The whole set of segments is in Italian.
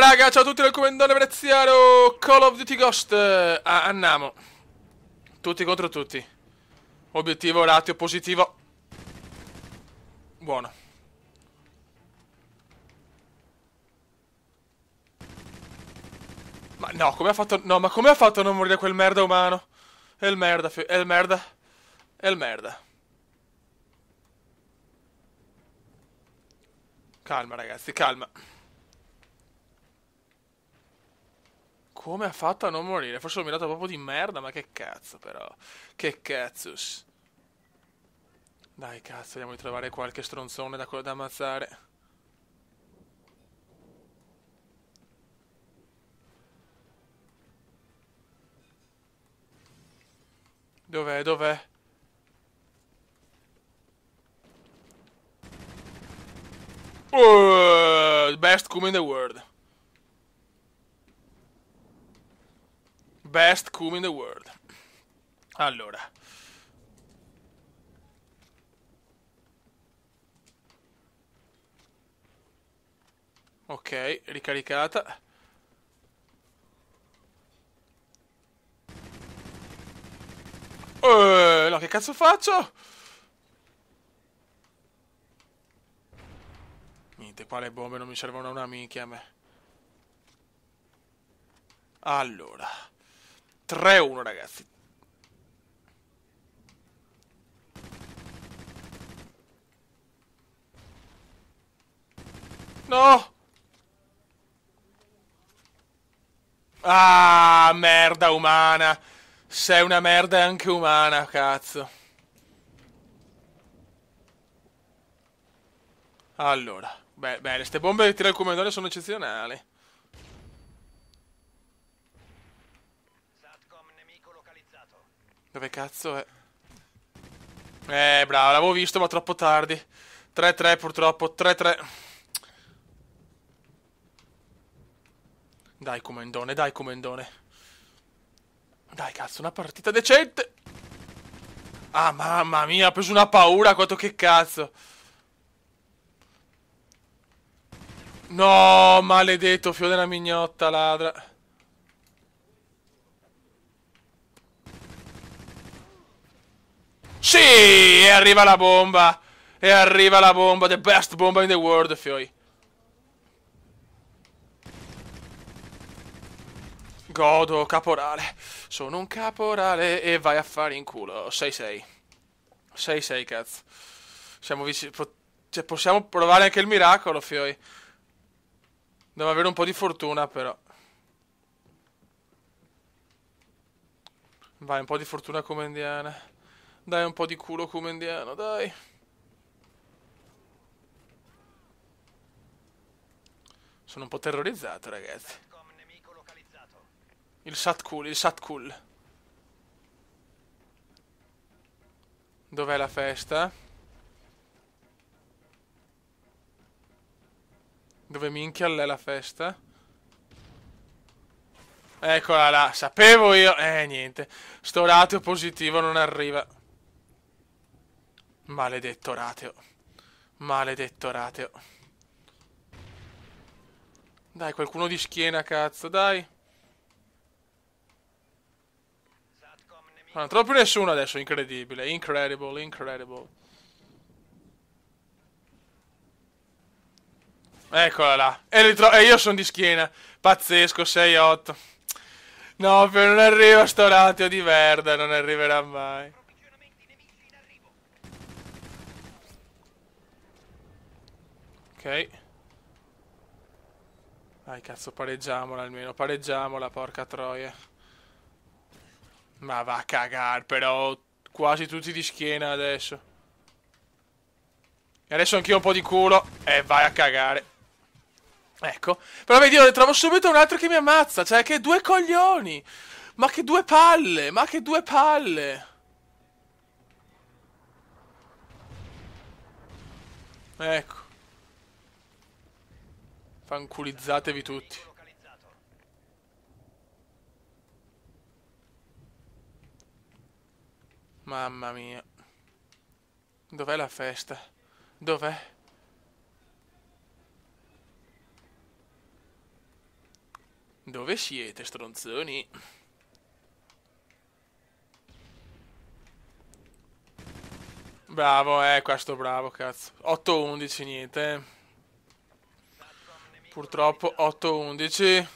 raga, ciao a tutti dal commendatore veneziano. Call of Duty Ghost. Andiamo. Tutti contro tutti. Obiettivo ratio positivo. Buono. Ma no, come ha fatto... No, ma come ha fatto a non morire quel merda umano? È il merda, è il merda. È il merda. Calma, ragazzi, calma. Come ha fatto a non morire? Forse l'ho mirato proprio di merda, ma che cazzo, però. Che cazzus. Dai, cazzo, vediamo di trovare qualche stronzone da ammazzare. Dov'è, dov'è? Best Kuma in the world. Best Kuma in the world. Allora. Ok, ricaricata. No, che cazzo faccio? Niente, qua le bombe non mi servono una minchia a me. Allora. 3-1, ragazzi. No! Ah, merda umana. Sei una merda anche umana, cazzo. Allora. Bene, ste bombe che tira il commendatore sono eccezionali. Dove cazzo è? Bravo, l'avevo visto ma troppo tardi. 3-3 purtroppo, 3-3. Dai, comendone, dai, comendone. Dai, cazzo, una partita decente. Ah, mamma mia, ho preso una paura, quanto che cazzo. No, maledetto, figlio della mignotta, ladra. Sì, e arriva la bomba. E arriva la bomba, the best bomba in the world, fioi. Godo, caporale. Sono un caporale e vai a fare in culo. 6-6. 6-6, cazzo. Siamo vicini. Cioè, possiamo provare anche il miracolo, fioi. Devo avere un po' di fortuna, però. Vai, un po' di fortuna comendiana. Dai, un po' di culo comendiano, dai. Sono un po' terrorizzato, ragazzi. Il Satkul, il Satkul. Dov'è la festa? Dove minchia l'è la festa? Eccola là, sapevo io. Niente. Sto ratio positivo non arriva. Maledetto ratio. Maledetto ratio. Dai, qualcuno di schiena, cazzo, dai. Non trovo più nessuno adesso, incredibile. Incredible, incredible. Eccola là. E io sono di schiena. Pazzesco, 6-8. No, però non arriva sto ratio di merda, non arriverà mai. Ok. Dai, cazzo, pareggiamola almeno. Pareggiamola, porca troia. Ma va a cagare, però. Quasi tutti di schiena adesso. E adesso anch'io un po' di culo. E vai a cagare. Ecco. Però vedi, io ne trovo subito un altro che mi ammazza. Cioè, che due coglioni. Ma che due palle. Ma che due palle. Ecco. Fanculizzatevi tutti. Mamma mia. Dov'è la festa? Dov'è? Dove siete, stronzoni? Bravo, questo bravo, cazzo. 8-11, niente. Purtroppo 8-11.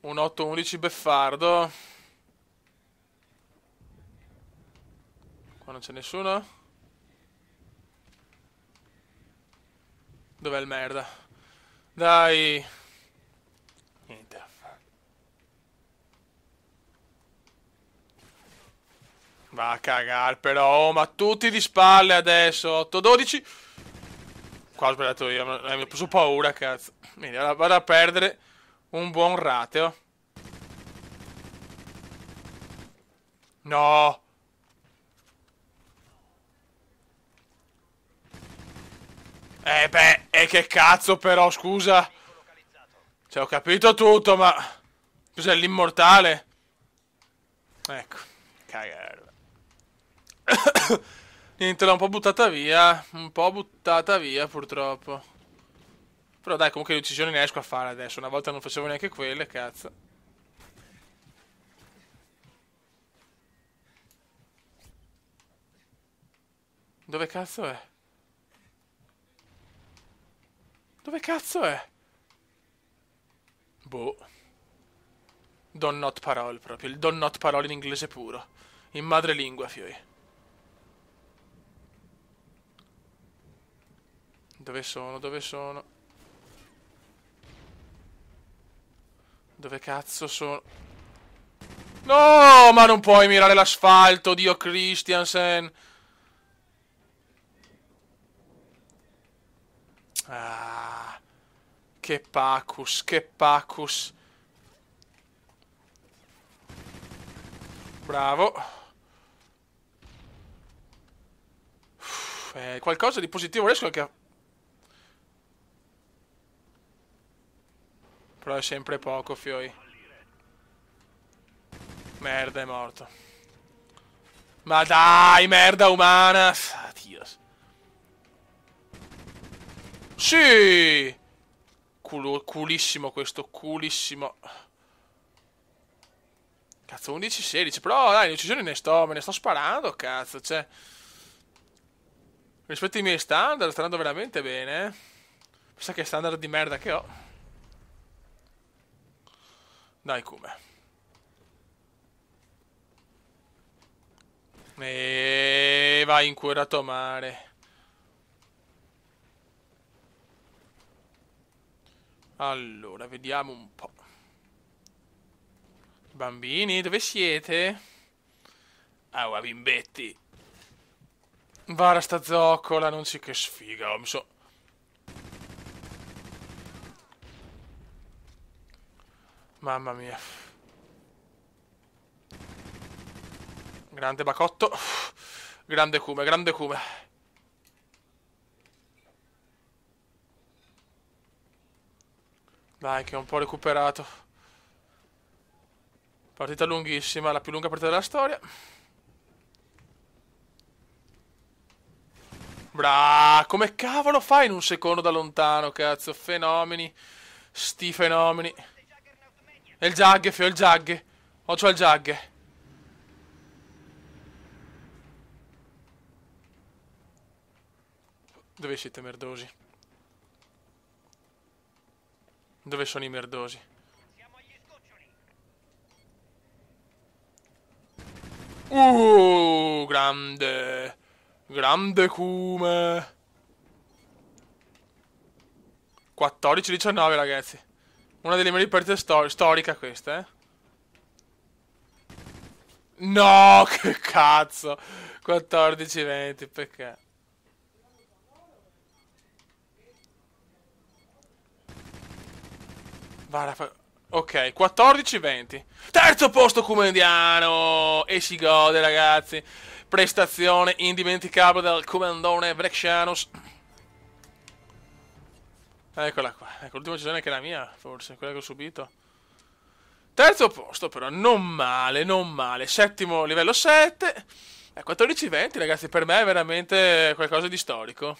Un 8-11 beffardo. Qua non c'è nessuno. Dov'è il merda? Dai. Niente. Va a cagare però, oh, ma tutti di spalle adesso. 8-12. Qua ho sbagliato io, mi ho preso paura, cazzo. Quindi ora vado a perdere un buon rateo. No. Beh, e che cazzo però, scusa. Cioè, ho capito tutto, ma... Cos'è, l'immortale? Ecco. Cagare. Niente, l'ho un po' buttata via. Un po' buttata via, purtroppo. Però dai, comunque le uccisioni ne esco a fare adesso. Una volta non facevo neanche quelle, cazzo. Dove cazzo è? Dove cazzo è? Boh. Don not parole proprio. Il don not parole in inglese puro. In madrelingua, fioi. Dove sono? Dove sono? Dove cazzo sono? No, ma non puoi mirare l'asfalto, Dio Christiansen. Ah, che pacus, che pacus. Bravo. Qualcosa di positivo riesco anche a... Però è sempre poco, fioi. Merda, è morto. Ma dai, merda umana. Dios. Sì! Culissimo questo, culissimo. Cazzo, 11-16. Però dai, le uccisioni me ne sto sparando, cazzo. Cioè, rispetto ai miei standard, sta andando veramente bene. Pensa che standard di merda che ho. Dai, come. E vai in curato mare. Allora, vediamo un po'. Bambini, dove siete? Ah, bimbetti. Vara sta zoccola, non si che sfiga. Oh, mi so... Mamma mia. Grande bacotto. Grande cume, grande cume. Dai, che ho un po' recuperato. Partita lunghissima, la più lunga partita della storia. Bra, come cavolo fai in un secondo da lontano, cazzo? Fenomeni. Sti fenomeni. E il Jugge, fio, il Jugge. Occhio al Jugge. Dove siete merdosi? Dove sono i merdosi? Grande. Grande cume. 14-19, ragazzi. Una delle migliori partite storica questa, eh. No, che cazzo. 14-20, peccato. Ok, 14-20. Terzo posto Cumendiano. E si gode, ragazzi. Prestazione indimenticabile del Comandone Brescianus. Eccola qua. Ecco, l'ultima decisione che è la mia, forse, quella che ho subito. Terzo posto, però, non male, non male. Settimo, livello 7. 14-20, ragazzi, per me è veramente qualcosa di storico.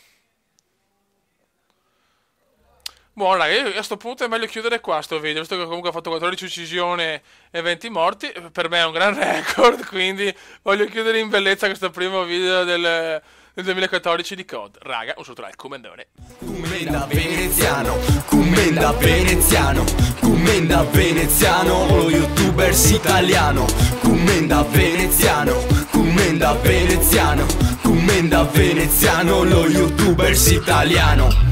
Buono, raga, io a sto punto è meglio chiudere qua sto video, visto che comunque ho fatto 14 uccisioni e 20 morti, per me è un gran record, quindi voglio chiudere in bellezza questo primo video del 2014 di COD. Raga, un saluto dal Commendone. Commenda veneziano, commenda veneziano, commenda veneziano, lo youtubers italiano. Commenda veneziano, commenda veneziano, commenda veneziano, lo youtubers italiano.